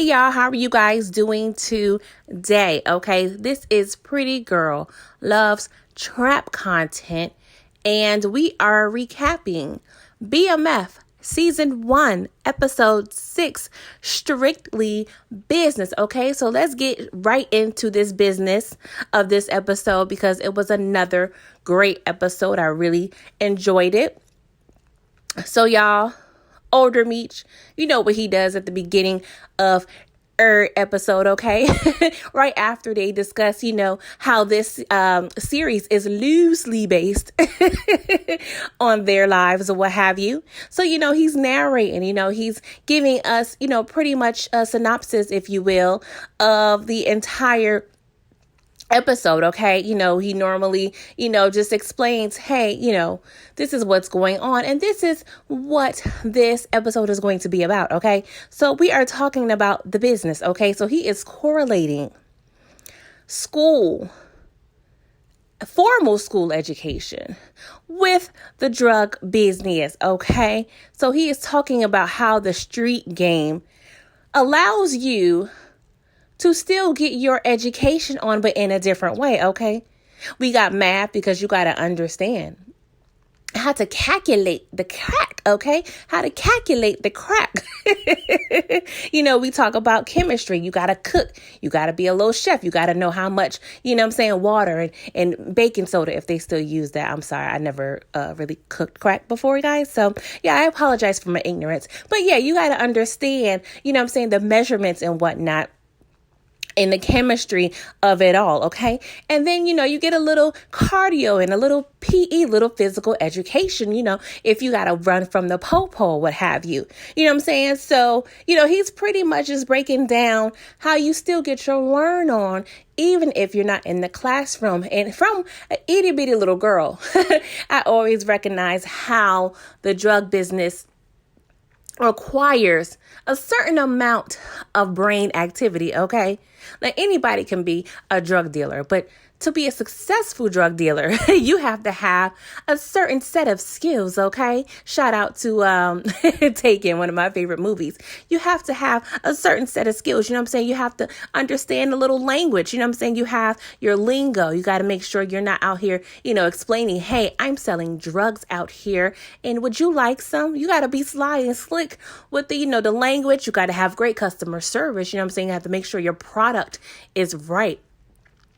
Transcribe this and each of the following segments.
Hey y'all, how are you guys doing today? Okay, this is Pretty Girl Loves Trap Content, and we are recapping BMF Season 1, Episode 6, Strictly Business. Okay, so let's get right into this business of this episode because it was another great episode. I really enjoyed it. So y'all, older Meech, you know what he does at the beginning of episode, okay? Right after they discuss, how this series is loosely based on their lives or what have you. So, he's narrating, he's giving us, pretty much a synopsis, if you will, of the entire episode. Okay, he normally just explains, hey, this is what's going on and this is what this episode is going to be about. Okay, so we are talking about the business. Okay, so he is correlating formal school education with the drug business. Okay, so he is talking about how the street game allows you to still get your education on, but in a different way, okay? We got math because you got to understand how to calculate the crack, okay? How to calculate the crack. We talk about chemistry. You got to cook. You got to be a little chef. You got to know how much, water and baking soda, if they still use that. I'm sorry. I never really cooked crack before, guys. So, yeah, I apologize for my ignorance. But, yeah, you got to understand, the measurements and whatnot, in the chemistry of it all, okay? And then, you get a little cardio and a little PE, little physical education, if you got to run from the po-po, what have you. You know what I'm saying? So, he's pretty much just breaking down how you still get your learn on, even if you're not in the classroom. And from an itty bitty little girl, I always recognize how the drug business requires a certain amount of brain activity, okay? Like anybody can be a drug dealer, but to be a successful drug dealer, you have to have a certain set of skills, okay? Shout out to Taken, one of my favorite movies. You have to have a certain set of skills, You have to understand a little language, You have your lingo. You got to make sure you're not out here, explaining, hey, I'm selling drugs out here, and would you like some? You got to be sly and slick with the, the language. You got to have great customer service, You have to make sure your product is right.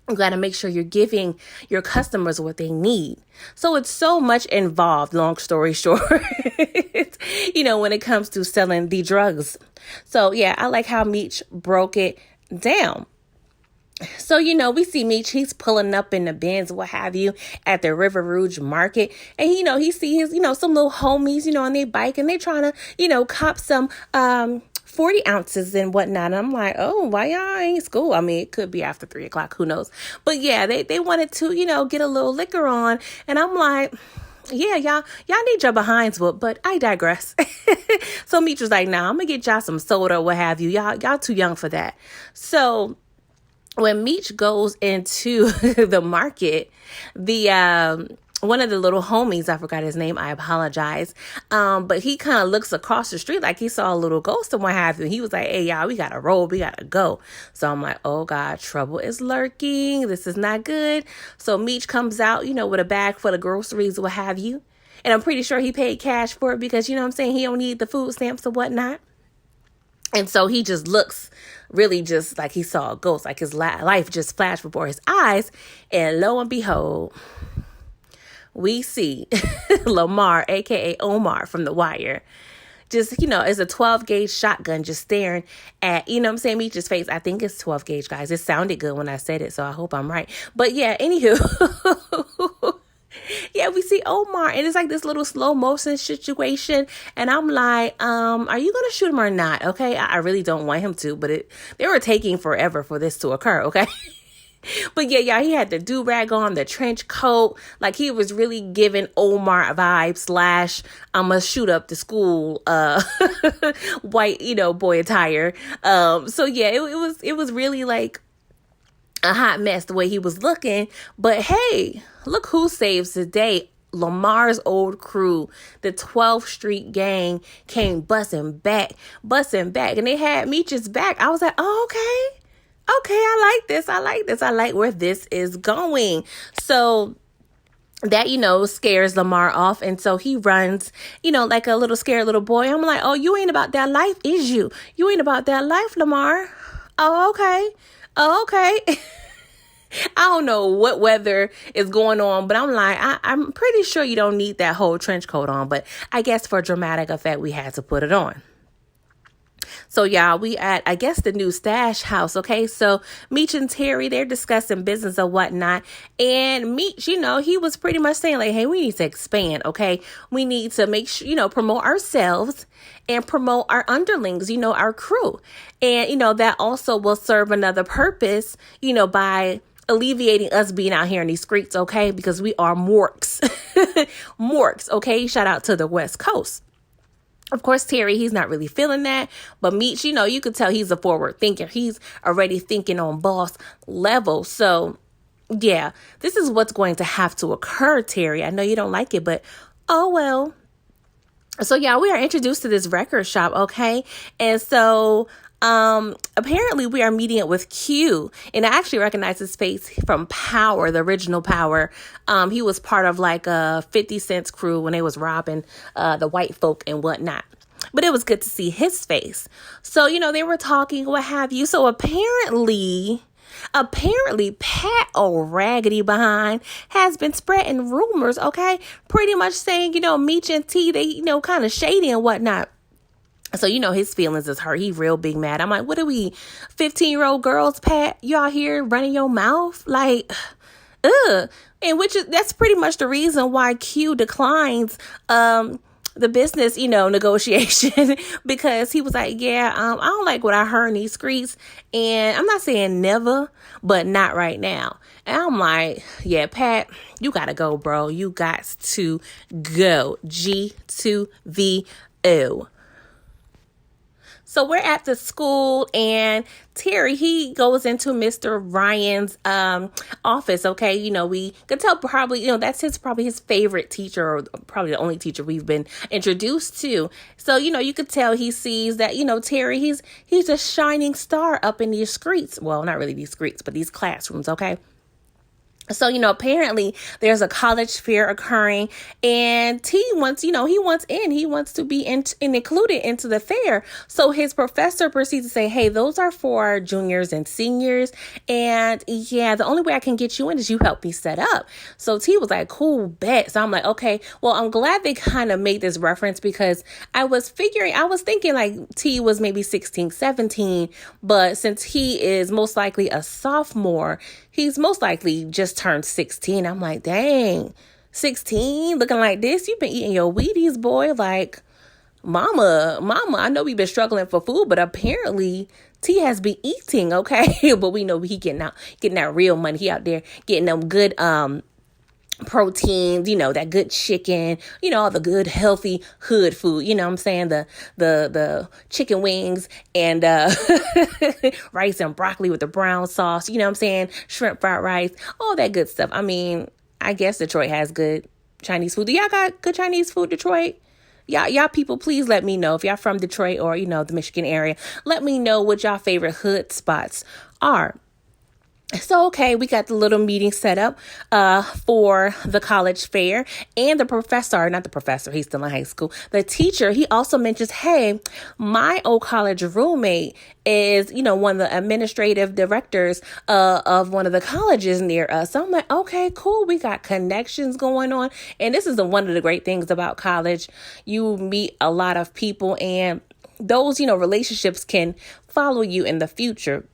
You got to make sure you're giving your customers what they need. So it's so much involved, long story short, when it comes to selling the drugs. So, yeah, I like how Meech broke it down. So, we see Meech, he's pulling up in the Benz, what have you, at the River Rouge market. And, he sees, some little homies, on their bike, and they trying to, cop some 40 ounces and whatnot. And I'm like, oh, why y'all ain't school? I mean, it could be after 3 o'clock. Who knows? But yeah, they wanted to, get a little liquor on. And I'm like, yeah, y'all need your behinds whooped, but I digress. So Meech was like, nah, I'm gonna get y'all some soda, what have you. Y'all too young for that. So when Meech goes into the market, one of the little homies, I forgot his name, I apologize. But he kind of looks across the street like he saw a little ghost and what have you. He was like, hey, y'all, we got to roll. We got to go. So I'm like, oh, God, trouble is lurking. This is not good. So Meech comes out, with a bag full of groceries, what have you. And I'm pretty sure he paid cash for it because, he don't need the food stamps or whatnot. And so he just looks really just like he saw a ghost, like his life just flashed before his eyes. And lo and behold, we see Lamar, a.k.a. Omar from The Wire, just, it's a 12 gauge shotgun just staring at, Meech's face. I think it's 12 gauge, guys. It sounded good when I said it, so I hope I'm right. But yeah, anywho, yeah, we see Omar, and it's like this little slow motion situation. And I'm like, are you going to shoot him or not? Okay, I really don't want him to, but they were taking forever for this to occur, okay? But yeah, he had the do-rag on, the trench coat. Like he was really giving Omar vibes / I'ma shoot up the school, white, boy attire. So yeah, it was really like a hot mess the way he was looking. But hey, look who saves the day. Lamar's old crew, the 12th Street gang, came busting back. And they had Meech's back. I was like, oh, okay. Okay, I like this. I like where this is going. So that, scares Lamar off. And so he runs, like a little scared little boy. I'm like, oh, you ain't about that life, is you? You ain't about that life, Lamar. Oh, okay. Oh, okay. I don't know what weather is going on, but I'm like, I'm pretty sure you don't need that whole trench coat on. But I guess for dramatic effect, we had to put it on. So y'all, we at, I guess, the new stash house. Okay. So Meech and Terry, they're discussing business or whatnot. And Meech, he was pretty much saying like, hey, we need to expand. Okay. We need to make sure, promote ourselves and promote our underlings, our crew. And, that also will serve another purpose, by alleviating us being out here in these streets. Okay. Because we are morks. Morks. Okay. Shout out to the West Coast. Of course, Terry, he's not really feeling that. But Meech, you could tell he's a forward thinker. He's already thinking on boss level. So, yeah, this is what's going to have to occur, Terry. I know you don't like it, but oh, well. So, yeah, we are introduced to this record shop, okay? And so apparently we are meeting it with Q, and I actually recognize his face from Power, the original Power. He was part of like a 50 Cent's crew when they was robbing the white folk and whatnot. But it was good to see his face. So, they were talking, what have you. So apparently Pat O'Raggedy behind has been spreading rumors, okay? Pretty much saying, Meech and T, they, kind of shady and whatnot. So, his feelings is hurt. He real big mad. I'm like, what are we, 15-year-old girls, Pat? You out here running your mouth? Like, ugh. And that's pretty much the reason why Q declines the business, negotiation, because he was like, yeah, I don't like what I heard in these streets. And I'm not saying never, but not right now. And I'm like, yeah, Pat, you got to go, bro. You got to go. G-to-the-O. So we're at the school, and Terry, he goes into Mr. Ryan's office. Okay, we could tell probably, that's probably his favorite teacher, or probably the only teacher we've been introduced to. So, you could tell he sees that, Terry, he's a shining star up in these streets. Well, not really these streets, but these classrooms. Okay. So, apparently there's a college fair occurring, and T wants, he wants to be included into the fair. So his professor proceeds to say, hey, those are for juniors and seniors. And yeah, the only way I can get you in is you help me set up. So T was like, cool, bet. So I'm like, okay, well, I'm glad they kind of made this reference, because I was thinking like T was maybe 16, 17, but since he is most likely a sophomore, he's most likely just turned 16. I'm like, dang, 16, looking like this? You've been eating your Wheaties, boy. Like, mama, I know we've been struggling for food, but apparently T has been eating, okay? But we know he getting that real money. He out there getting them good proteins, that good chicken, all the good healthy hood food, what I'm saying, the chicken wings and rice and broccoli with the brown sauce, what I'm saying, shrimp fried rice, all that good stuff. I mean, I guess Detroit has good Chinese food. Do y'all got good Chinese food, Detroit? Y'all people, please let me know if y'all from Detroit or the Michigan area. Let me know what y'all favorite hood spots are. So, okay, we got the little meeting set up for the college fair, and not the professor, he's still in high school. The teacher, he also mentions, hey, my old college roommate is, one of the administrative directors of one of the colleges near us. So I'm like, okay, cool. We got connections going on. And this is one of the great things about college. You meet a lot of people, and those, relationships can follow you in the future.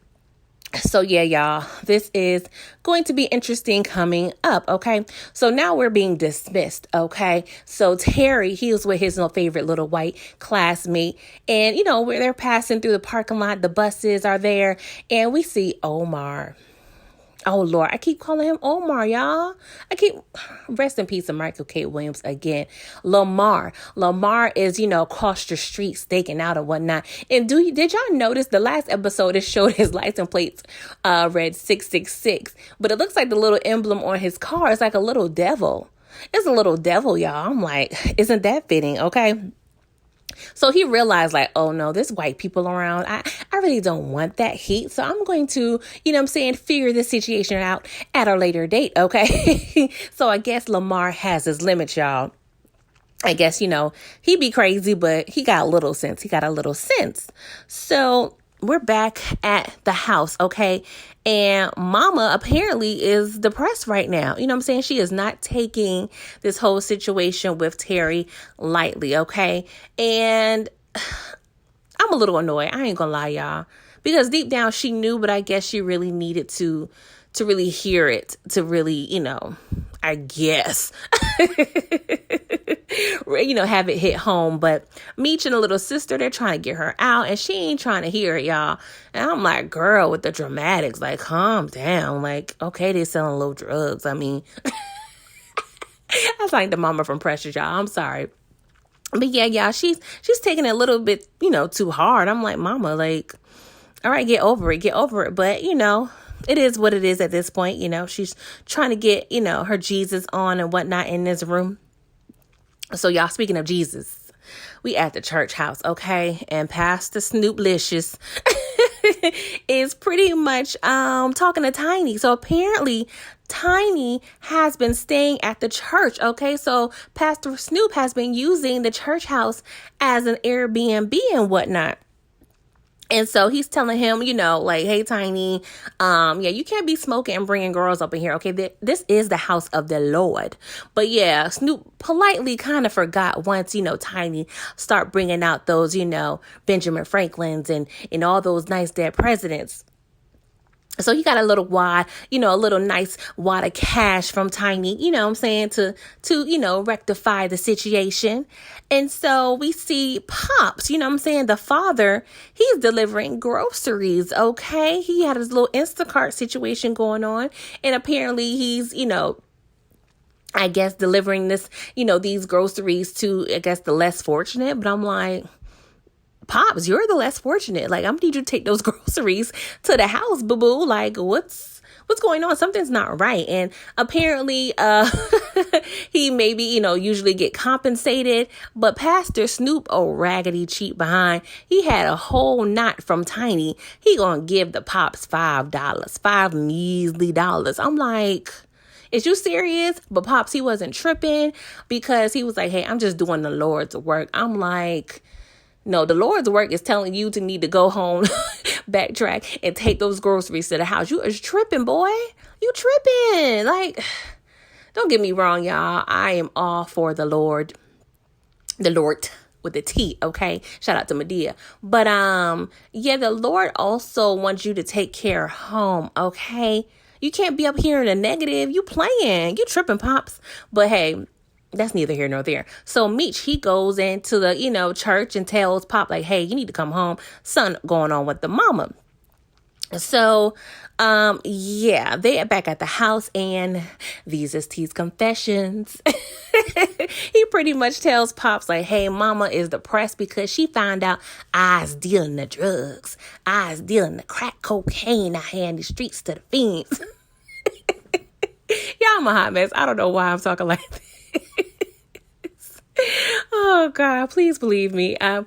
So yeah, y'all, this is going to be interesting coming up, okay? So now we're being dismissed, okay? So Terry, he was with his favorite little white classmate, and, where they're passing through the parking lot, the buses are there, and we see Omar. Oh, Lord, I keep calling him Omar, y'all. Rest in peace to Michael K. Williams again. Lamar is, across the street staking out and whatnot. And did y'all notice the last episode, it showed his license plates read 666, but it looks like the little emblem on his car is like a little devil. it's a little devil, y'all. I'm like, isn't that fitting? Okay. So he realized like, oh no, there's white people around. I really don't want that heat. So I'm going to, figure this situation out at a later date. Okay. So I guess Lamar has his limits, y'all. I guess, he be crazy, but he got a little sense. So we're back at the house, okay? And mama apparently is depressed right now. You know what I'm saying? She is not taking this whole situation with Terry lightly, okay? And I'm a little annoyed. I ain't gonna lie, y'all. Because deep down she knew, but I guess she really needed to really hear it, to really, I guess, have it hit home. But Meech and a little sister, they're trying to get her out, and she ain't trying to hear it, y'all. And I'm like, girl, with the dramatics, like, calm down. Like, okay, they're selling little drugs. I mean, that's like the mama from Precious, y'all. I'm sorry. But yeah, y'all, she's taking it a little bit, too hard. I'm like, mama, like, all right, get over it. But, it is what it is at this point. She's trying to get, her Jesus on and whatnot in this room. So y'all, speaking of Jesus, we at the church house, okay? And Pastor Snooplicious is pretty much talking to Tiny. So apparently Tiny has been staying at the church, okay? So Pastor Snoop has been using the church house as an Airbnb and whatnot. And so he's telling him, like, hey, Tiny, you can't be smoking and bringing girls up in here. Okay, this is the house of the Lord. But yeah, Snoop politely kind of forgot once, Tiny start bringing out those, Benjamin Franklins and all those nice dead presidents. So he got a little wad, a little nice wad of cash from Tiny, to rectify the situation. And so we see Pops, the father, he's delivering groceries, okay? He had his little Instacart situation going on. And apparently he's, I guess delivering this, these groceries to, I guess, the less fortunate. But I'm like, Pops, you're the less fortunate. Like, I'm gonna need you to take those groceries to the house, boo-boo. Like, what's going on? Something's not right. And apparently, he maybe, usually get compensated. But Pastor Snoop, oh, raggedy cheap behind, he had a whole knot from Tiny. He gonna give the Pops $5 measly dollars. I'm like, is you serious? But Pops, he wasn't tripping because he was like, hey, I'm just doing the Lord's work. I'm like, no, the Lord's work is telling you to need to go home, backtrack, and take those groceries to the house. You is tripping, boy. You tripping. Like, don't get me wrong, y'all. I am all for the Lord. The Lord with a T, okay? Shout out to Medea. But, the Lord also wants you to take care of home, okay? You can't be up here in the negative. You playing. You tripping, Pops. But, hey, that's neither here nor there. So Meech, he goes into the, church and tells Pop, like, hey, you need to come home. Something going on with the mama. So, they are back at the house, and these is T's confessions. He pretty much tells Pops, like, hey, mama is depressed because she found out I's dealing the drugs. I's dealing the crack cocaine out here in the streets to the fiends. Y'all, I'm a hot mess. I don't know why I'm talking like this. Oh God, please believe me. I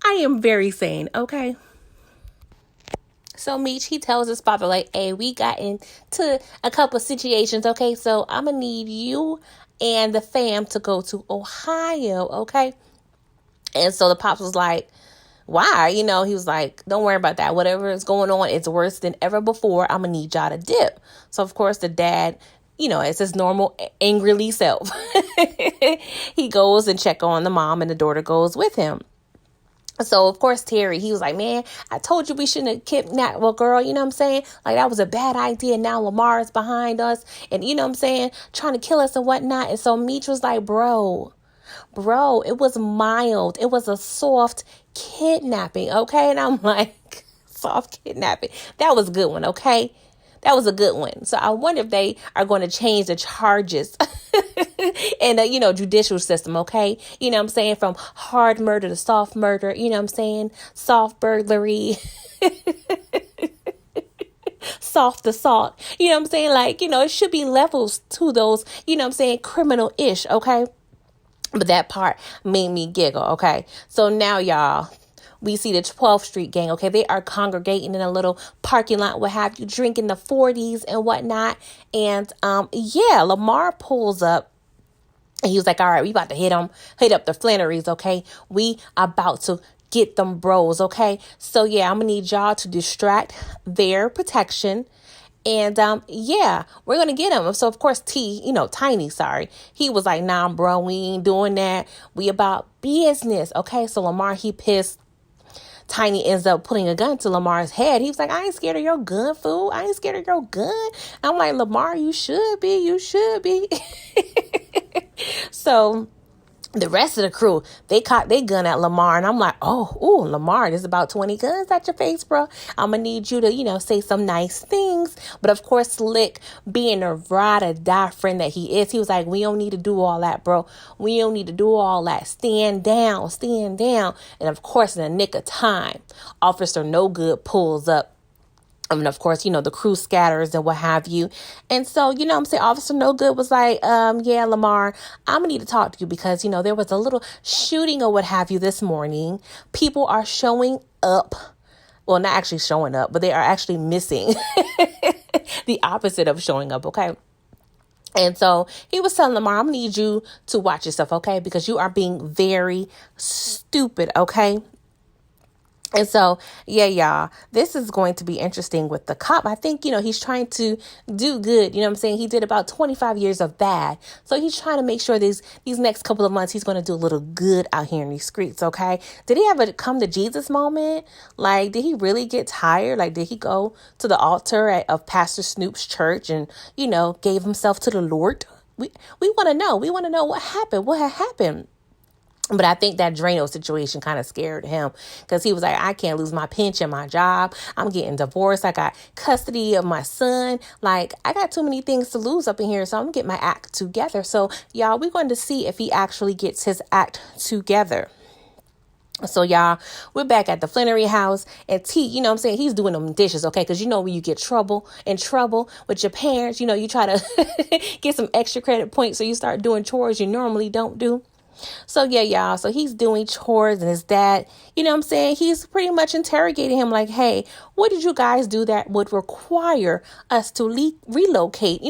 am very sane, okay? So Meech, he tells his father, like, hey, we got into a couple of situations, okay? So I'm gonna need you and the fam to go to Ohio, okay? And so the Pops was like, why? He was like, don't worry about that. Whatever is going on, it's worse than ever before. I'm gonna need y'all to dip. So of course the dad, it's his normal angrily self. He goes and check on the mom, and the daughter goes with him. So, of course, Terry, he was like, man, I told you we shouldn't have kidnapped. Well, girl, you know what I'm saying? Like, that was a bad idea. Now Lamar is behind us and, you know what I'm saying, trying to kill us and whatnot. And so Meech was like, bro, it was mild. It was a soft kidnapping, okay? And I'm like, soft kidnapping. That was a good one, okay? That was a good one. So I wonder if they are going to change the charges in the, judicial system, okay? You know what I'm saying? From hard murder to soft murder, you know what I'm saying? Soft burglary, soft assault. You know what I'm saying? Like, it should be levels to those, criminal-ish, okay? But that part made me giggle, okay? So now, y'all, we see the 12th Street gang, okay? They are congregating in a little parking lot, what have you, drinking the 40s and whatnot. And, Lamar pulls up. And he was like, all right, we about to hit up the Flannerys, okay? We about to get them bros, okay? So, I'm going to need y'all to distract their protection. And, we're going to get him. So, of course, Tiny, he was like, nah, bro, we ain't doing that. We about business, okay? So, Lamar, he pissed. Tiny ends up putting a gun to Lamar's head. He was like, I ain't scared of your gun, fool. I ain't scared of your gun. I'm like, Lamar, you should be. You should be. So the rest of the crew, they caught their gun at Lamar. And I'm like, Lamar, there's about 20 guns at your face, bro. I'm going to need you to, say some nice things. But of course, Slick, being a ride or die friend that he is, he was like, we don't need to do all that, bro. We don't need to do all that. Stand down, stand down. And of course, in the nick of time, Officer No Good pulls up. And of course, the crew scatters and what have you. And so, Officer No Good was like, Lamar, I'm going to need to talk to you because, there was a little shooting or what have you this morning. People are showing up. Well, not actually showing up, but they are actually missing. The opposite of showing up, okay? And so he was telling Lamar, I'm going to need you to watch yourself, okay? Because you are being very stupid, okay? And so, y'all, this is going to be interesting with the cop. I think, he's trying to do good. You know what I'm saying? He did about 25 years of bad. So he's trying to make sure these next couple of months, he's going to do a little good out here in these streets. Okay. Did he have a come to Jesus moment? Like, did he really get tired? Like, did he go to the altar of Pastor Snoop's church and, gave himself to the Lord? We want to know. We want to know what happened. What had happened? But I think that Drano situation kind of scared him because he was like, I can't lose my pension, my job. I'm getting divorced. I got custody of my son. Like, I got too many things to lose up in here. So I'm going to get my act together. So, y'all, we're going to see if he actually gets his act together. So, y'all, we're back at the Flannery house and T, he's doing them dishes, okay? Because when you get in trouble with your parents, you try to get some extra credit points. So you start doing chores you normally don't do. So, y'all. So he's doing chores and his dad, he's pretty much interrogating him like, hey, what did you guys do that would require us to relocate?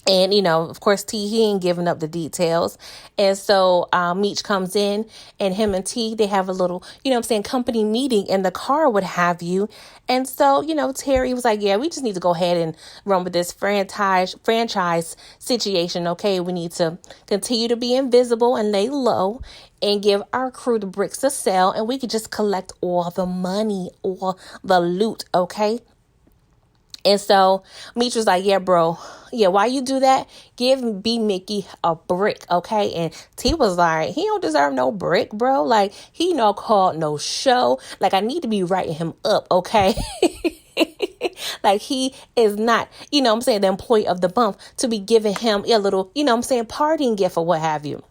And, of course, T, he ain't giving up the details. And so Meech comes in and him and T, they have a little, company meeting in the car, what have you. And so, Terry was like, we just need to go ahead and run with this franchise situation. OK, we need to continue to be invisible and lay low and give our crew the bricks to sell. And we could just collect all the money or the loot. OK. And so Meech was like, bro. Why you do that? Give B Mickey a brick, okay? And T was like, he don't deserve no brick, bro. Like, he no called no show. Like, I need to be writing him up, okay? Like, he is not, the employee of the bump to be giving him a little, parting gift or what have you.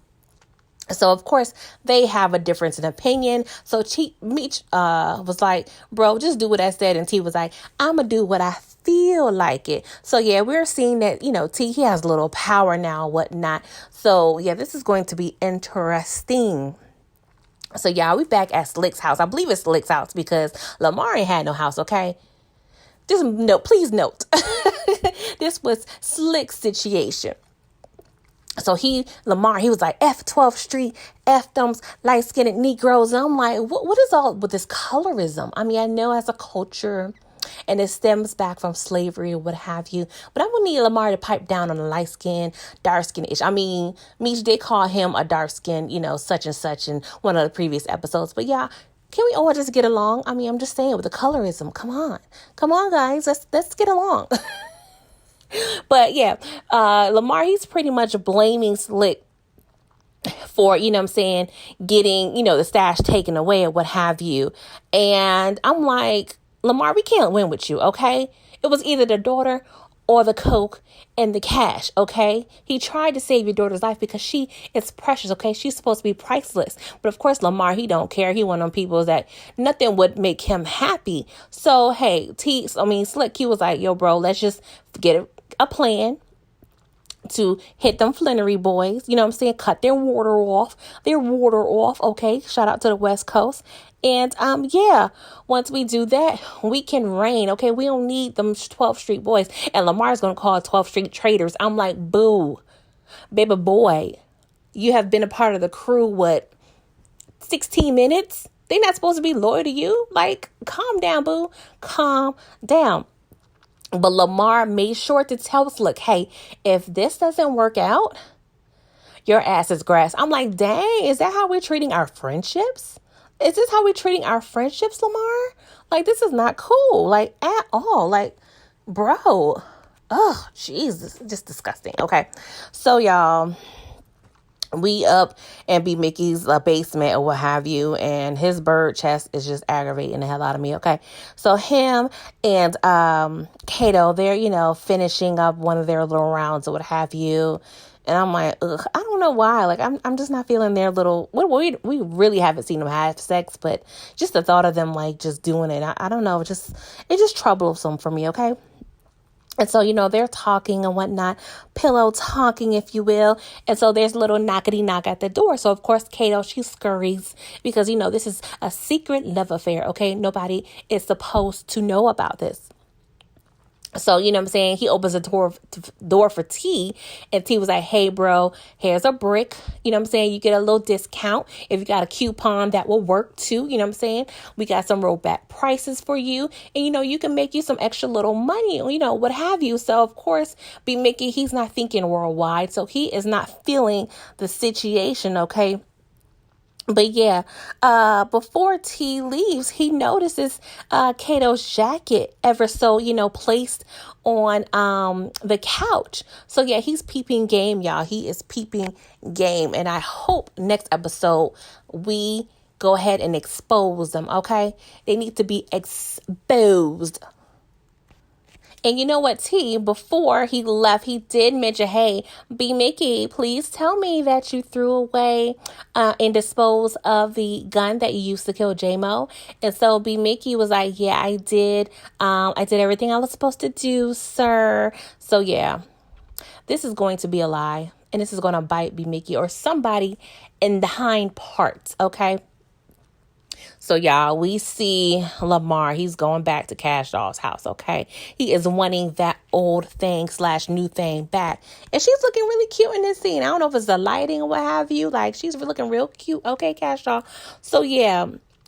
So, of course, they have a difference in opinion. So Meech was like, bro, just do what I said. And T was like, I'm going to do what I feel like it. So, we're seeing that, T, he has a little power now, whatnot. So, this is going to be interesting. So, we back at Slick's house. I believe it's Slick's house because Lamar ain't had no house, okay? Please note, this was Slick's situation. So Lamar, he was like, F 12th Street, F thumbs, light-skinned Negroes. And I'm like, what is all with this colorism? I mean, I know as a culture and it stems back from slavery or what have you. But I'm going to need Lamar to pipe down on the light-skinned, dark-skinned-ish. I mean, Meech did call him a dark-skinned, such and such in one of the previous episodes. But can we all just get along? I mean, I'm just saying with the colorism. Come on, guys. Let's get along. But Lamar, he's pretty much blaming Slick for, getting, the stash taken away or what have you. And I'm like, Lamar, we can't win with you, okay? It was either the daughter or the coke and the cash, okay? He tried to save your daughter's life because she is precious, okay? She's supposed to be priceless. But of course, Lamar, he don't care. He one of them people that nothing would make him happy. So, hey, Slick, he was like, yo, bro, let's just get a plan to hit them Flannery boys, you know what I'm saying? Cut their water off, okay? Shout out to the West Coast. And, once we do that, we can reign, okay? We don't need them 12th Street boys. And Lamar's going to call 12th Street traitors. I'm like, boo, baby boy, you have been a part of the crew, 16 minutes? They not supposed to be loyal to you? Like, calm down, boo. Calm down. But Lamar made sure to tell us, look, hey, if this doesn't work out, your ass is grass. I'm like, dang, is that how we're treating our friendships? Is this how we're treating our friendships, Lamar? Like, this is not cool, like, at all. Like, bro, oh, Jesus, just disgusting. Okay, so y'all, we up in B. Mickey's basement or what have you, and his bird chest is just aggravating the hell out of me, okay? So him and Kato, they're, finishing up one of their little rounds or what have you, and I'm like, ugh, I don't know why. Like, I'm just not feeling their little, we really haven't seen them have sex, but just the thought of them, like, just doing it, I don't know, it's just troublesome for me, okay? And so, they're talking and whatnot, pillow talking, if you will. And so there's a little knockety knock at the door. So, of course, Kato, she scurries because, this is a secret love affair. Okay. Nobody is supposed to know about this. So, what I'm saying? He opens the door for T, and T was like, hey, bro, here's a brick. You know what I'm saying? You get a little discount. If you got a coupon, that will work too. You know what I'm saying? We got some rollback prices for you. And, you can make you some extra little money, what have you. So, of course, B. Mickey, he's not thinking worldwide. So he is not feeling the situation, okay? But yeah, before T leaves, he notices Kato's jacket ever so, placed on the couch. So yeah, he's peeping game, y'all. He is peeping game. And I hope next episode we go ahead and expose them, okay? They need to be exposed. And you know what, T, before he left, he did mention, hey, B. Mickey, please tell me that you threw away and disposed of the gun that you used to kill J-Mo. And so B. Mickey was like, yeah, I did. I did everything I was supposed to do, sir. So yeah, this is going to be a lie. And this is going to bite B. Mickey or somebody in the hind parts, okay? So, y'all, we see Lamar. He's going back to Cash Doll's house, okay? He is wanting that old thing / new thing back. And she's looking really cute in this scene. I don't know if it's the lighting or what have you. Like, she's looking real cute, okay, Cash Doll? So, yeah,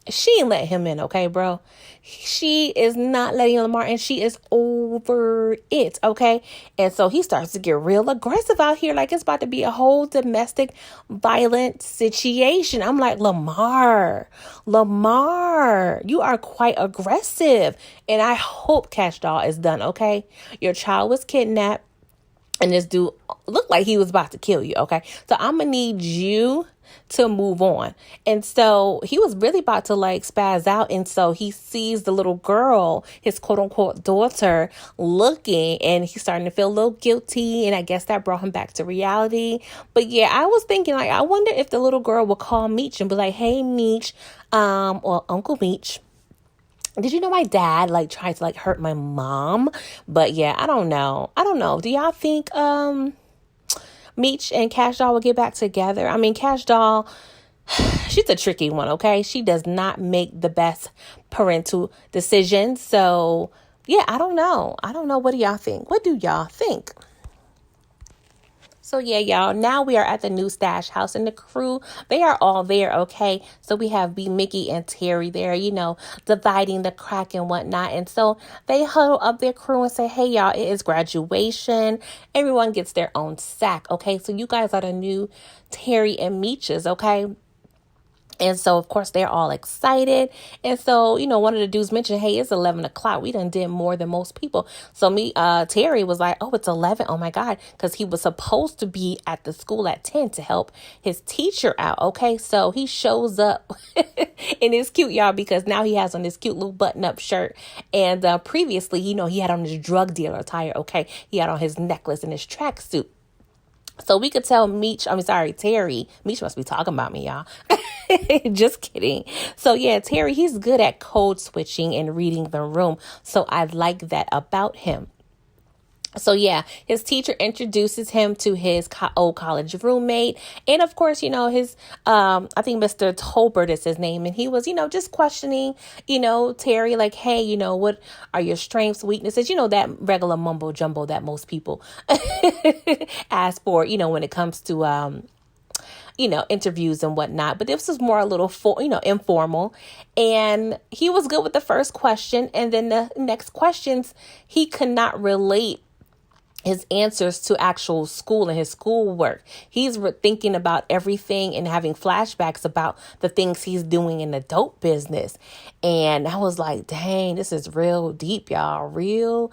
she ain't let him in, okay, bro? She is not letting Lamar in. She is over it, okay? And so he starts to get real aggressive out here. Like, it's about to be a whole domestic violent situation. I'm like, Lamar, you are quite aggressive. And I hope Cash Doll is done, okay? Your child was kidnapped. And this dude looked like he was about to kill you, okay? So I'm going to need you to move on. And so he was really about to spaz out. And so he sees the little girl, his quote unquote daughter, looking, and he's starting to feel a little guilty. And I guess that brought him back to reality. But yeah, I was thinking I wonder if the little girl would call Meech and be like, hey, Meech, or Uncle Meech, did you know my dad tried to hurt my mom? But yeah, I don't know. Do y'all think Meech and Cash Doll will get back together? I mean, Cash Doll, she's a tricky one, okay? She does not make the best parental decisions. So yeah, I don't know. What do y'all think? What do y'all think? So yeah, y'all, now we are at the new stash house, and the crew, they are all there, okay? So we have B. Mickey and Terry there, dividing the crack and whatnot. And so they huddle up their crew and say, hey, y'all, it is graduation. Everyone gets their own sack, okay? So you guys are the new Terry and Meeches, okay? And so, of course, they're all excited. And so, one of the dudes mentioned, hey, it's 11 o'clock. We done did more than most people. So Terry was like, oh, it's 11. Oh, my God. Because he was supposed to be at the school at 10 to help his teacher out. Okay. So he shows up and it's cute, y'all, because now he has on this cute little button up shirt. And previously, he had on his drug dealer attire. Okay. He had on his necklace and his tracksuit. So we could tell Terry. Meech must be talking about me, y'all. Just kidding. So yeah, Terry, he's good at code switching and reading the room. So I like that about him. So yeah, his teacher introduces him to his old college roommate. And of course, his, I think Mr. Tolbert is his name. And he was, just questioning, Terry, like, hey, what are your strengths, weaknesses? That regular mumbo jumbo that most people ask for, when it comes to, interviews and whatnot. But this was more a little, informal. And he was good with the first question. And then the next questions, he could not relate his answers to actual school and his schoolwork. He's thinking about everything and having flashbacks about the things he's doing in the dope business. And I was like, dang, this is real deep, y'all, real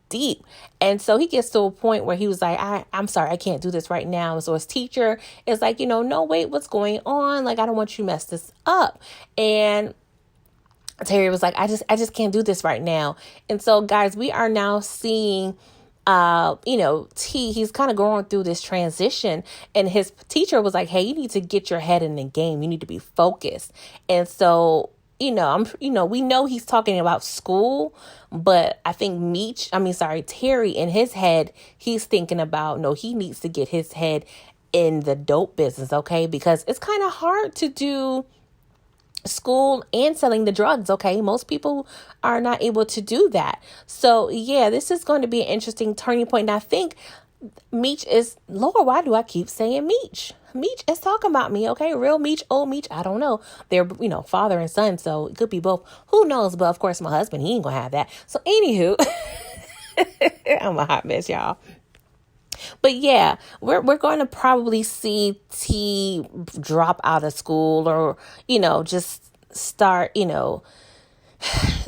deep. And so he gets to a point where he was like, I'm sorry, I can't do this right now. So his teacher is like, no, wait, what's going on? Like, I don't want you to mess this up. And Terry was like, I just can't do this right now. And so, guys, we are now seeing he's kind of going through this transition, and his teacher was like, hey, you need to get your head in the game. You need to be focused. And so, we know he's talking about school, but I think Terry, in his head, he's thinking about, no, he needs to get his head in the dope business. Okay. Because it's kind of hard to do school and selling the drugs. Okay. Most people are not able to do that. So yeah, this is going to be an interesting turning point. And I think Meech is, Lord, why do I keep saying Meech? Meech is talking about me. Okay. Real Meech, old Meech. I don't know. They're, father and son. So it could be both. Who knows? But of course, my husband, he ain't gonna have that. So anywho, I'm a hot mess, y'all. But yeah, we're going to probably see T drop out of school, or, just start,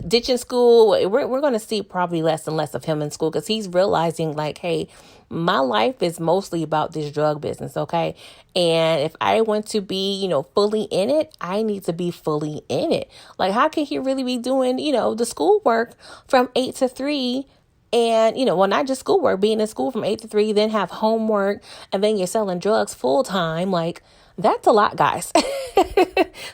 ditching school. We're going to see probably less and less of him in school, because he's realizing like, hey, my life is mostly about this drug business. Okay. And if I want to be, fully in it, I need to be fully in it. Like, how can he really be doing, the schoolwork from 8 to 3? And, not just schoolwork, being in school from 8 to 3, then have homework, and then you're selling drugs full time. Like, that's a lot, guys.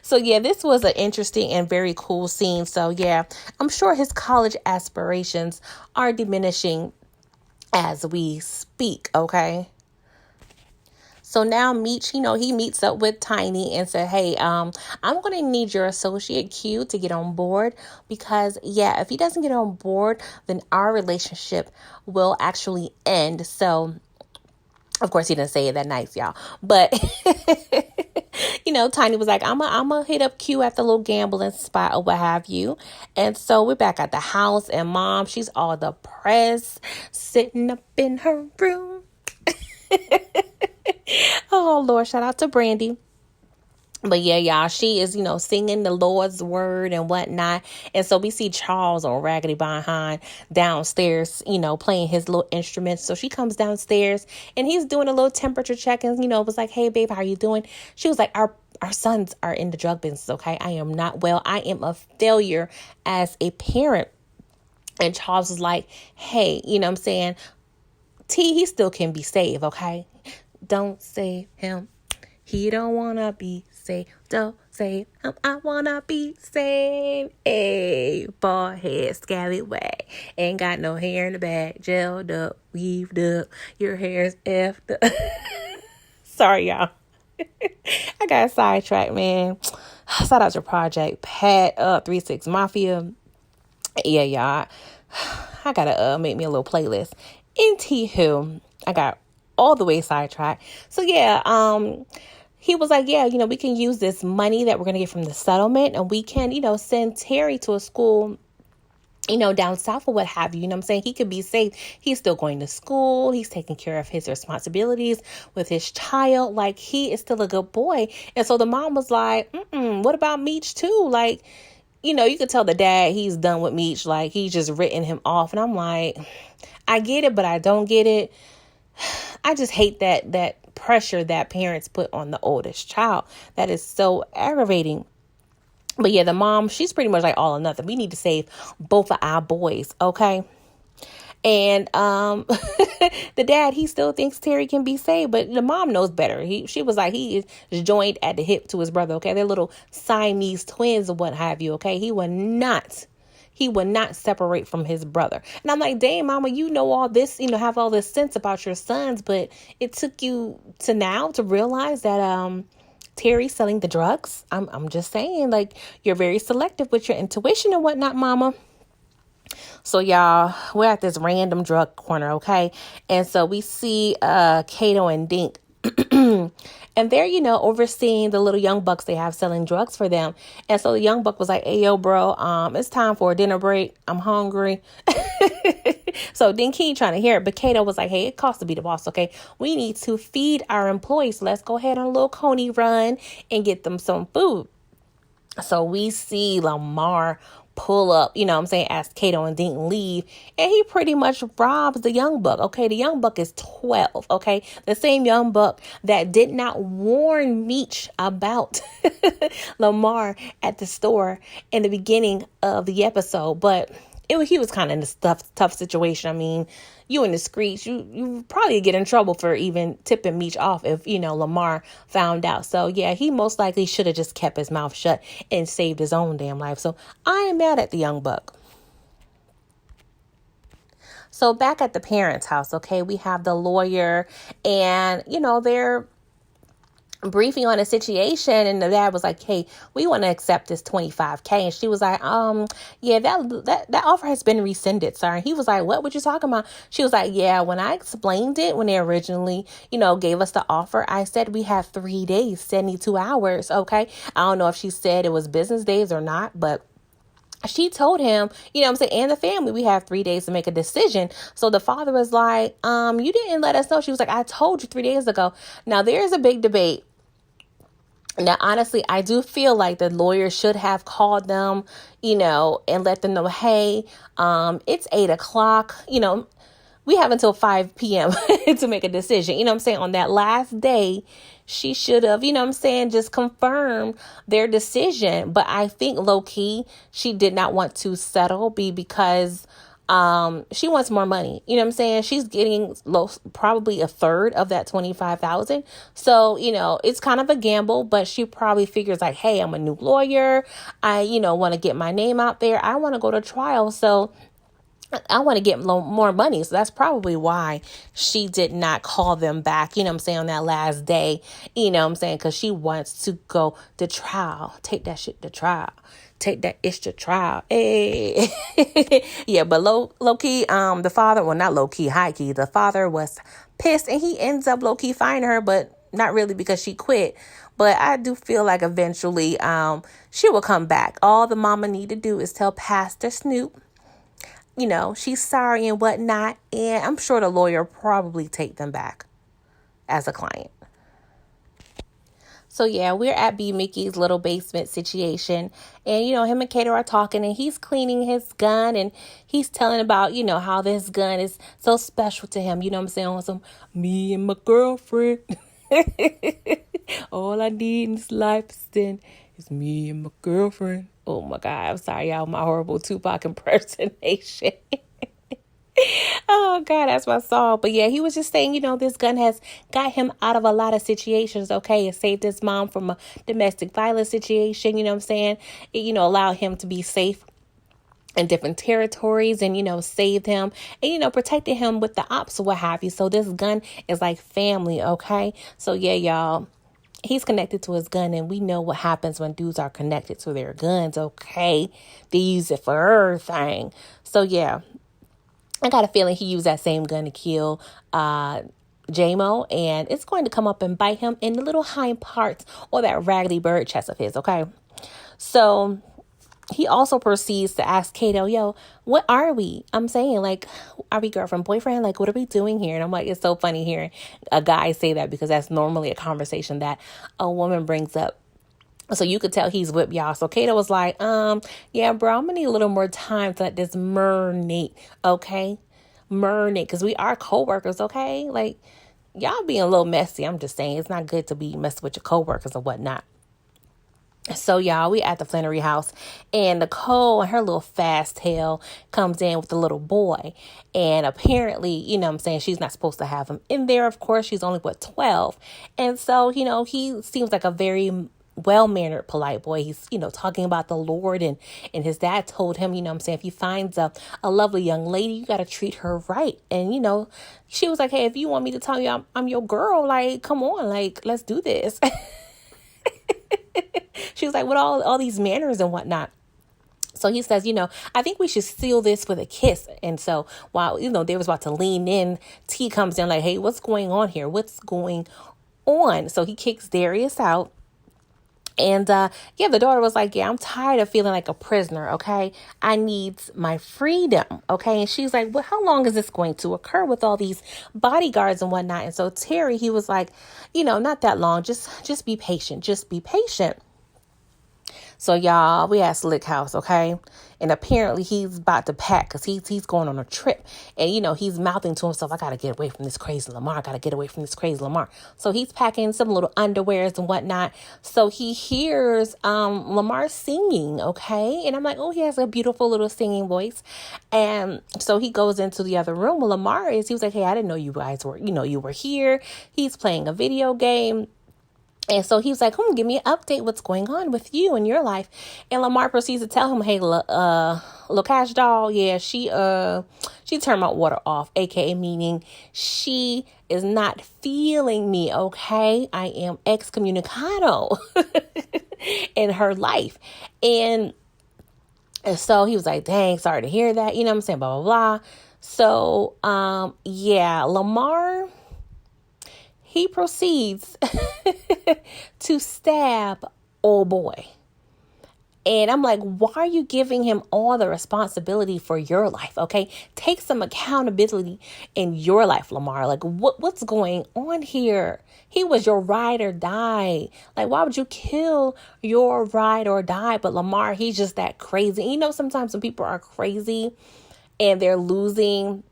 So, yeah, this was an interesting and very cool scene. So, yeah, I'm sure his college aspirations are diminishing as we speak. Okay. So now Meech, he meets up with Tiny and said, hey, I'm going to need your associate Q to get on board, because, yeah, if he doesn't get on board, then our relationship will actually end. So, of course, he didn't say it that nice, y'all. But, Tiny was like, I'm going to hit up Q at the little gambling spot or what have you. And so we're back at the house, and Mom, she's all depressed, sitting up in her room. Oh, Lord, shout out to Brandy. But yeah, y'all, she is, singing the Lord's word and whatnot. And so we see Charles on Raggedy Behind downstairs, playing his little instruments. So she comes downstairs and he's doing a little temperature check, and, was like, hey, babe, how you doing? She was like, our sons are in the drug business. Okay. I am not well. I am a failure as a parent. And Charles was like, hey, T, he still can be saved. Okay. Don't save him. He don't want to be saved. Don't save him. I want to be saved. Hey, bald head, scabby wag. Ain't got no hair in the back. Gelled up, weaved up. Your hair's effed up. Sorry, y'all. I got sidetracked, man. Shout out to Project Pat, 3-6 Mafia. Yeah, y'all. I gotta make me a little playlist. Anywho, I got all the way sidetracked. So yeah, he was like, yeah, we can use this money that we're going to get from the settlement, and we can, send Terry to a school down south or what have you. You know what I'm saying? He could be safe. He's still going to school. He's taking care of his responsibilities with his child. Like, he is still a good boy. And so the mom was like, what about Meech too? Like, you could tell the dad he's done with Meech. Like, he's just written him off. And I'm like, I get it, but I don't get it. I just hate that pressure that parents put on the oldest child. That is so aggravating. But yeah, the mom, she's pretty much like all or nothing. We need to save both of our boys, okay? And the dad, he still thinks Terry can be saved, but the mom knows better. She was like, he is joined at the hip to his brother, okay? They're little Siamese twins or what have you, okay? He would not separate from his brother. And I'm like, dang, mama, you know all this, have all this sense about your sons, but it took you to now to realize that Terry's selling the drugs. I'm just saying, like, you're very selective with your intuition and whatnot, mama. So y'all, we're at this random drug corner, okay? And so we see Kato and Dink. And they're, overseeing the little young bucks they have selling drugs for them. And so the young buck was like, hey, yo, bro, it's time for a dinner break. I'm hungry. So Dink, he ain't trying to hear it. But Kato was like, hey, it costs to be the boss, okay? We need to feed our employees. So let's go ahead on a little coney run and get them some food. So we see Lamar pull up, as Kato and Dink leave, and he pretty much robs the young buck, okay? The young buck is 12, okay? The same young buck that did not warn Meech about Lamar at the store in the beginning of the episode, but he was kind of in a tough situation. I mean, you in the streets, you probably get in trouble for even tipping Meech off if, Lamar found out. So, yeah, he most likely should have just kept his mouth shut and saved his own damn life. So, I am mad at the young buck. So, back at the parents' house, okay, we have the lawyer and, they're briefing on a situation, and the dad was like, hey, we want to accept this $25,000. And she was like, yeah, that offer has been rescinded, sir. And he was like, what were you talking about? She was like, yeah, when I explained it, when they originally, gave us the offer, I said we had 3 days, 72 hours. Okay. I don't know if she said it was business days or not, but she told him, and the family, we have 3 days to make a decision. So the father was like, you didn't let us know. She was like, I told you 3 days ago. Now there's a big debate. Now, honestly, I do feel like the lawyer should have called them, and let them know, hey, it's 8:00. We have until 5 p.m. to make a decision. On that last day, she should have, just confirmed their decision. But I think low key, she did not want to settle because she wants more money. She's getting probably a third of that 25,000. So, it's kind of a gamble, but she probably figures like, hey, I'm a new lawyer. I, want to get my name out there. I want to go to trial. So I want to get more money. So that's probably why she did not call them back, on that last day, because she wants to go to trial. Take that shit to trial. Take that ish to trial. Hey. Yeah, but low key, the father, well, not low key, high key, the father was pissed and he ends up low key firing her, but not really because she quit. But I do feel like eventually she will come back. All the mama need to do is tell Pastor Snoop, she's sorry and whatnot. And I'm sure the lawyer probably take them back as a client. So, yeah, we're at B. Mickey's little basement situation. And, him and Kato are talking and he's cleaning his gun and he's telling about, how this gun is so special to him. On some me and my girlfriend. All I need in this life is me and my girlfriend. Oh, my God. I'm sorry, y'all. My horrible Tupac impersonation. Oh, God, that's my song. But yeah, he was just saying, this gun has got him out of a lot of situations. Okay. It saved his mom from a domestic violence situation. It, allowed him to be safe in different territories and, saved him and, protected him with the ops or what have you. So this gun is like family. Okay. So yeah, y'all, he's connected to his gun and we know what happens when dudes are connected to their guns. Okay. They use it for everything. So yeah. I got a feeling he used that same gun to kill J-Mo, and it's going to come up and bite him in the little hind parts or that raggedy bird chest of his, okay? So he also proceeds to ask Kato, yo, what are we? I'm saying, like, are we girlfriend, boyfriend? Like, what are we doing here? And I'm like, it's so funny hearing a guy say that, because that's normally a conversation that a woman brings up. So you could tell he's whipped, y'all. So Kato was like, yeah, bro, I'm gonna need a little more time to let this marinate, okay? Marinate, because we are co-workers, okay? Like, y'all being a little messy. I'm just saying, it's not good to be messing with your co-workers or whatnot. So y'all, we at the Flannery house, and Nicole and her little fast tail comes in with the little boy. And apparently, you know what I'm saying, she's not supposed to have him in there. Of course, she's only, 12. And so, he seems like a very well-mannered, polite boy. He's, talking about the Lord, and his dad told him, what I'm saying, if he finds a lovely young lady, you got to treat her right. And, she was like, hey, if you want me to tell you I'm your girl, like, come on, like, let's do this. She was like, with all these manners and whatnot. So he says, I think we should seal this with a kiss. And so while, they was about to lean in, T comes in like, hey, what's going on here? What's going on? So he kicks Darius out. And, the daughter was like, yeah, I'm tired of feeling like a prisoner. Okay. I need my freedom. Okay. And she's like, well, how long is this going to occur with all these bodyguards and whatnot? And so Terry, he was like, not that long. Just be patient. Just be patient. So y'all, we at Slick house, okay? And apparently he's about to pack, because he's going on a trip. And, he's mouthing to himself, I got to get away from this crazy Lamar. I got to get away from this crazy Lamar. So he's packing some little underwears and whatnot. So he hears Lamar singing, okay? And I'm like, oh, he has a beautiful little singing voice. And so he goes into the other room. Well, he was like, hey, I didn't know you guys were, you were here. He's playing a video game. And so he was like, give me an update. What's going on with you and your life? And Lamar proceeds to tell him, hey, Cash doll, yeah, she turned my water off, aka meaning she is not feeling me, okay? I am excommunicado in her life. And so he was like, dang, sorry to hear that. You know what I'm saying? Blah, blah, blah. So, Lamar, he proceeds to stab old boy. And I'm like, why are you giving him all the responsibility for your life? Okay, take some accountability in your life, Lamar. Like, what's going on here? He was your ride or die. Like, why would you kill your ride or die? But Lamar, he's just that crazy. Sometimes when people are crazy and they're losing,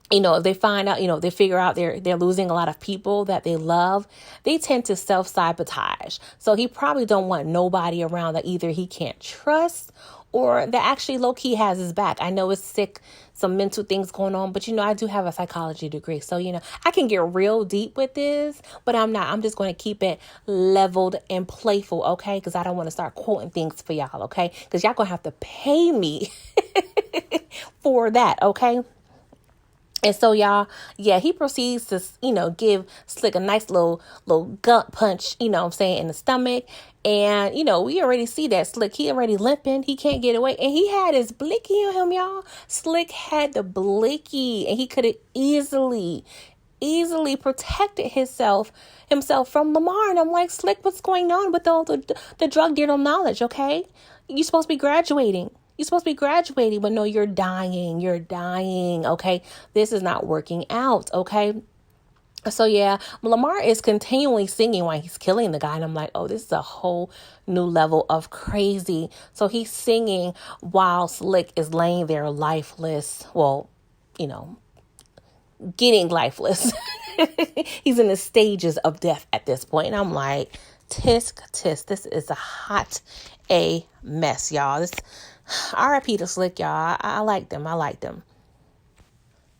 if they find out, they figure out they're losing a lot of people that they love, they tend to self-sabotage. So he probably don't want nobody around that either he can't trust or that actually low-key has his back. I know it's sick, some mental things going on, but I do have a psychology degree. So, I can get real deep with this, but I'm not. I'm just going to keep it leveled and playful, okay? Because I don't want to start quoting things for y'all, okay? Because y'all going to have to pay me for that, okay? And so, y'all, he proceeds to, give Slick a nice little gut punch, in the stomach. And, we already see that Slick, he already limping. He can't get away. And he had his blicky on him, y'all. Slick had the blicky, and he could have easily protected himself from Lamar. And I'm like, Slick, what's going on with all the drug dealer knowledge, okay? You're supposed to be graduating. But no, you're dying, okay? This is not working out, okay? So, Lamar is continually singing while he's killing the guy. And I'm like, oh, this is a whole new level of crazy. So he's singing while Slick is laying there lifeless. Well, getting lifeless. He's in the stages of death at this point. And I'm like, tisk, this is a mess, y'all. This R.I.P. to Slick, y'all. I like them.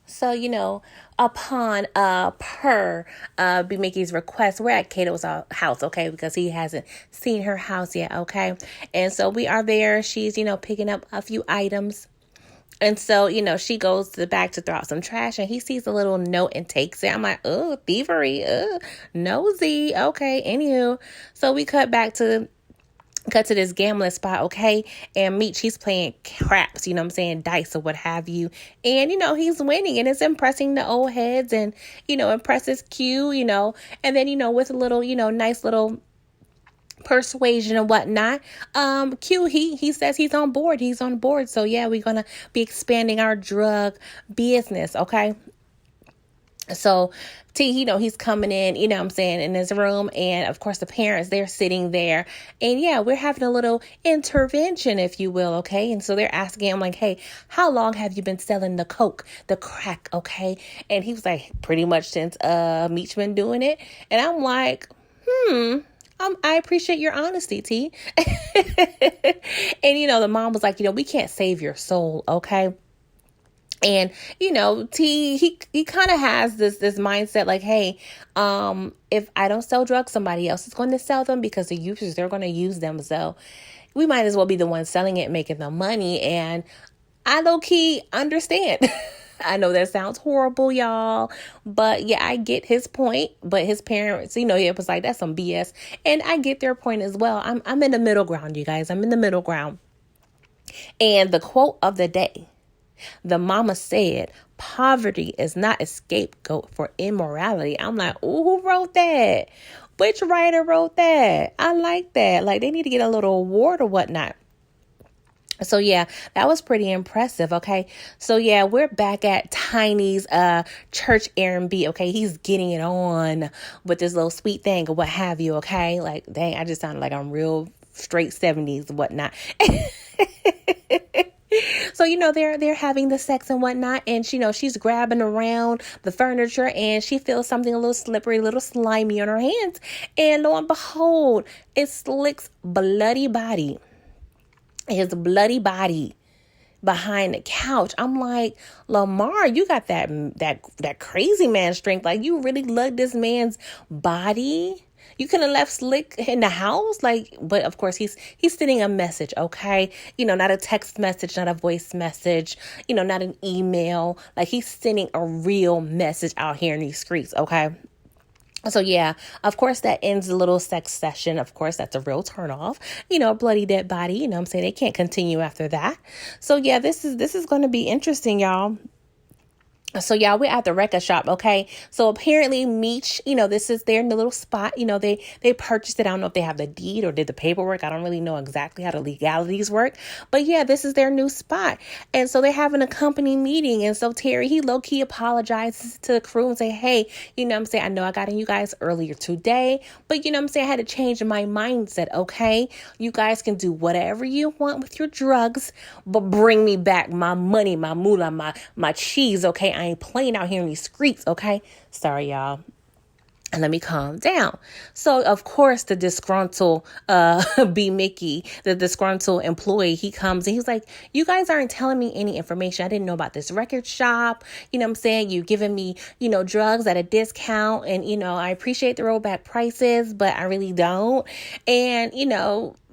So, upon BMF's request, we're at Kato's house, okay, because he hasn't seen her house yet, okay? And so we are there. She's, picking up a few items. And so, she goes to the back to throw out some trash, and he sees a little note and takes it. I'm like, oh, thievery, nosy. Okay, anywho. So we cut to this gambling spot, okay? And Meech, he's playing craps, dice or what have you. And, he's winning, and it's impressing the old heads and, impresses Q, and then, with a little, nice little persuasion and whatnot. Q, he says he's on board. He's on board. So yeah, we're gonna be expanding our drug business. Okay. So T, he's coming in, in his room. And of course, the parents, they're sitting there. And yeah, we're having a little intervention, if you will. Okay. And so they're asking him like, hey, how long have you been selling the coke, the crack? Okay. And he was like, pretty much since Meech been doing it. And I'm like, I appreciate your honesty, T. And, the mom was like, we can't save your soul. Okay. And, T, he kind of has this mindset like, hey, if I don't sell drugs, somebody else is going to sell them because the users, they're going to use them. So we might as well be the ones selling it, making the money. And I low key understand. I know that sounds horrible, y'all, but yeah, I get his point. But his parents, he was like, that's some BS. And I get their point as well. I'm in the middle ground, you guys. I'm in the middle ground. And the quote of the day, the mama said, poverty is not a scapegoat for immorality. I'm like, ooh, who wrote that? Which writer wrote that? I like that. Like, they need to get a little award or whatnot. So yeah, that was pretty impressive. Okay. So yeah, we're back at Tiny's church Airbnb. Okay. He's getting it on with this little sweet thing or what have you. Okay. Like, dang, I just sounded like I'm real straight 70s and whatnot. So, they're having the sex and whatnot. And, she's grabbing around the furniture and she feels something a little slippery, a little slimy on her hands. And lo and behold, it's Slick's bloody body. His bloody body behind the couch. I'm like, Lamar, you got that crazy man strength. Like, you really lugged this man's body. You could have left Slick in the house, but of course he's sending a message, okay? Not a text message, not a voice message, not an email. Like, he's sending a real message out here in these streets, okay? So yeah, of course that ends the little sex session. Of course, that's a real turnoff. A bloody dead body. I'm saying they can't continue after that. So yeah, this is going to be interesting, y'all. So y'all, we're at the record shop, okay? So apparently Meech, this is their little spot. They purchased it. I don't know if they have the deed or did the paperwork. I don't really know exactly how the legalities work. But yeah, this is their new spot. And so they're having a company meeting. And so Terry, he low-key apologizes to the crew and say, hey, I know I got in you guys earlier today. But I had to change my mindset, okay? You guys can do whatever you want with your drugs, but bring me back my money, my moolah, my cheese, okay? I ain't playing out here in these streets, okay? Sorry, y'all. And let me calm down. So, of course, the disgruntled B. Mickey, the disgruntled employee, he comes and he's like, you guys aren't telling me any information. I didn't know about this record shop. You're giving me, drugs at a discount. And, I appreciate the rollback prices, but I really don't. And,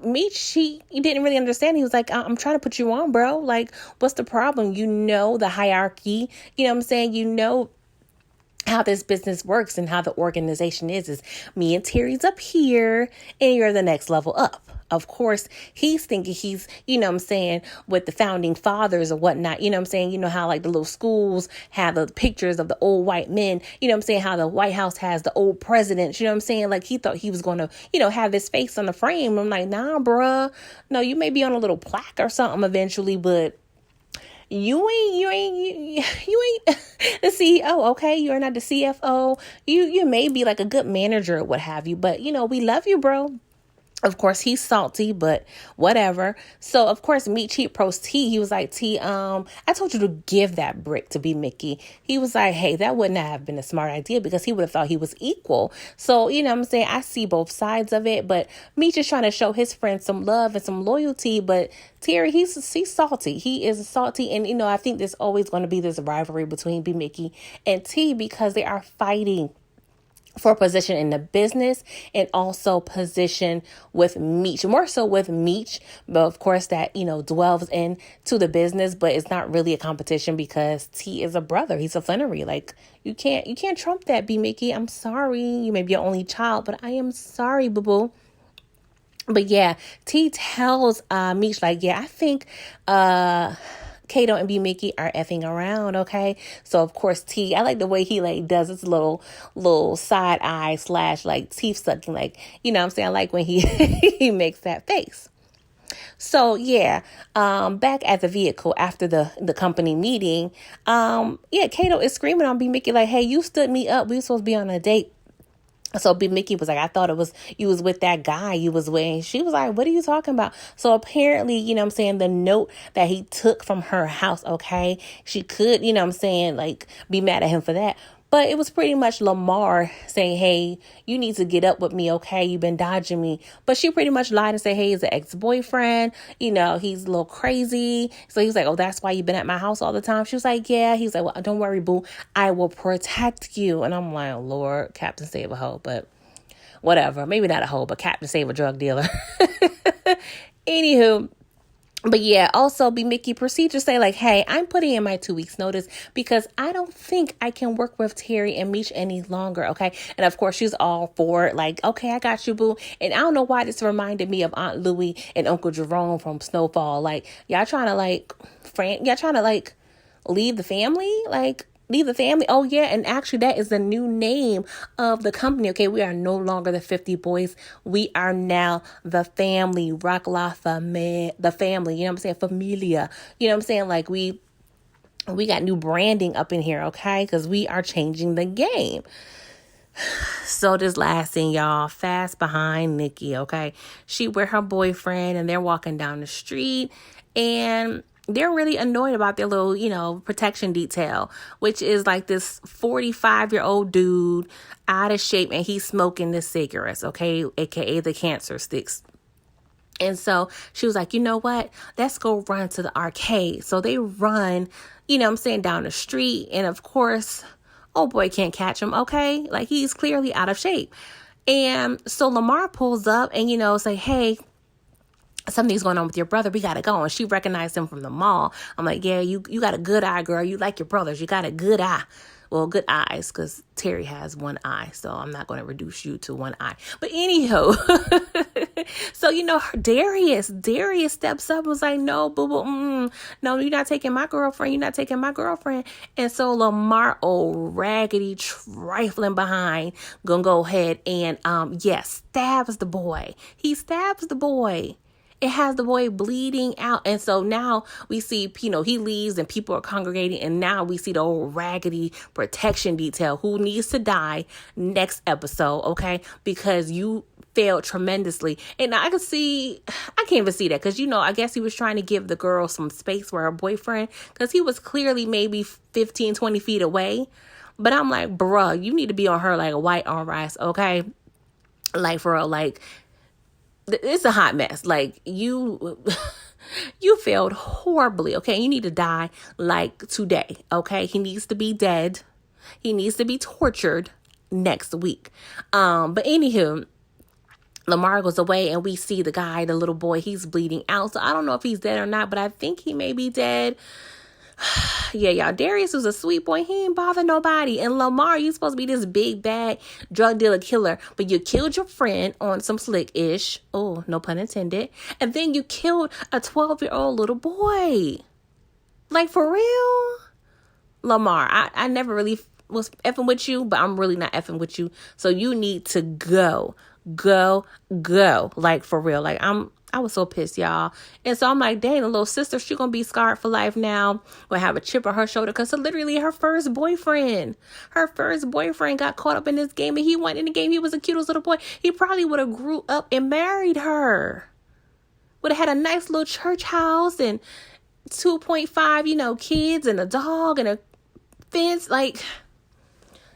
Meech, he didn't really understand. He was like, I'm trying to put you on, bro. Like, what's the problem? The hierarchy. How this business works and how the organization is me and Terry's up here and you're the next level up. Of course, he's thinking he's, with the founding fathers or whatnot, how like the little schools have the pictures of the old white men, how the White House has the old presidents, like he thought he was going to, have his face on the frame. I'm like, nah, bruh. No, you may be on a little plaque or something eventually, but you ain't the CEO, okay? You're not the CFO. You may be like a good manager or what have you, but we love you, bro. Of course, he's salty, but whatever. So, of course, Meech, he approached T. He was like, T, I told you to give that brick to B. Mickey. He was like, hey, that wouldn't have been a smart idea because he would have thought he was equal. So, I see both sides of it, but Meech is trying to show his friend some love and some loyalty, but Terry, he's salty. He is salty. And, I think there's always going to be this rivalry between B. Mickey and T because they are fighting for position in the business and also position with Meech, more so with Meech, but of course that, dwells into the business, but it's not really a competition because T is a brother. He's a flannery. Like you can't trump that, B. Mickey. I'm sorry. You may be your only child, but I am sorry, boo-boo. But yeah, T tells Meech like, yeah, I think Kato and B Mickey are effing around, okay? So of course T, I like the way he like does his little side eye / like teeth sucking, like, you know what I'm saying? I like when he he makes that face. So yeah, back at the vehicle after the company meeting, yeah, Kato is screaming on B Mickey like, hey, you stood me up. We were supposed to be on a date. So B Mickey was like, I thought it was you was with that guy you was with. And she was like, what are you talking about? So apparently, you know what I'm saying, the note that he took from her house, okay, she could, you know what I'm saying, like be mad at him for that. But it was pretty much Lamar saying, hey, you need to get up with me, okay? You've been dodging me. But she pretty much lied and said, hey, he's an ex-boyfriend. You know, he's a little crazy. So he was like, oh, that's why you've been at my house all the time? She was like, yeah. He's like, well, don't worry, boo. I will protect you. And I'm like, oh, Lord, Captain Save a Hoe. But whatever. Maybe not a hoe, but Captain Save a drug dealer. Anywho. But yeah, also B Mickey proceed to say like, hey, I'm putting in my 2 weeks notice because I don't think I can work with Terry and Meech any longer. Okay. And of course she's all for it. Like, okay, I got you, boo. And I don't know why this reminded me of Aunt Louie and Uncle Jerome from Snowfall. Like, y'all trying to like, leave the family? Like, leave the family. Oh yeah, and actually that is the new name of the company. Okay, we are no longer the 50 Boys. We are now the family. Rock La Famille, the family. You know what I'm saying? Familia. You know what I'm saying? Like we got new branding up in here. Okay, because we are changing the game. So this last thing, y'all, fast behind Nikki. Okay, she with her boyfriend and they're walking down the street and they're really annoyed about their little, you know, protection detail, which is like this 45-year-old dude out of shape and he's smoking the cigarettes, okay, aka the cancer sticks. And so she was like, you know what? Let's go run to the arcade. So they run, you know what I'm saying, down the street. And of course, oh boy, can't catch him, okay? Like he's clearly out of shape. And so Lamar pulls up and, you know, say, hey, something's going on with your brother. We got to go. And she recognized him from the mall. I'm like, yeah, you got a good eye, girl. You like your brothers. You got a good eye. Well, good eyes, because Terry has one eye. So I'm not going to reduce you to one eye. But anyhow, so, you know, Darius steps up and was like, no, boo-boo, no, you're not taking my girlfriend. You're not taking my girlfriend. And so Lamar, old raggedy, trifling behind, gonna go ahead and, stabs the boy. He stabs the boy. It has the boy bleeding out. And so now we see, you know, he leaves and people are congregating. And now we see the old raggedy protection detail who needs to die next episode. Okay. Because you failed tremendously. And I can't even see that. Because, you know, I guess he was trying to give the girl some space for her boyfriend. Because he was clearly maybe 15, 20 feet away. But I'm like, bruh, you need to be on her like a white on rice. Okay. Like for real, like, it's a hot mess. Like you failed horribly. Okay. You need to die like today. Okay. He needs to be dead. He needs to be tortured next week. But anywho, Lamar goes away and we see the guy, the little boy, he's bleeding out. So I don't know if he's dead or not, but I think he may be dead. Yeah, y'all, Darius was a sweet boy. He ain't bother nobody. And Lamar, you supposed to be this big bad drug dealer killer, but you killed your friend on some slick-ish. Oh, no pun intended. And then you killed a 12-year-old little boy. Like, for real? Lamar, I never really was effing with you, but I'm really not effing with you. So you need to go. Like, for real. Like, I was so pissed, y'all. And so I'm like, dang, the little sister, she gonna be scarred for life now. Will have a chip on her shoulder because literally her first boyfriend got caught up in this game and he went in the game. He was the cutest little boy. He probably would have grew up and married her. Would have had a nice little church house and 2.5, you know, kids and a dog and a fence. Like,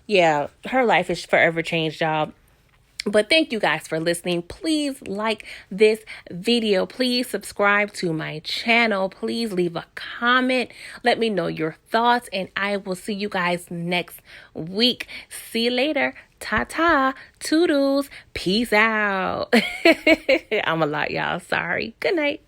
yeah, her life is forever changed, y'all. But thank you guys for listening. Please like this video. Please subscribe to my channel. Please leave a comment. Let me know your thoughts. And I will see you guys next week. See you later. Ta-ta. Toodles. Peace out. I'm a lot, y'all. Sorry. Good night.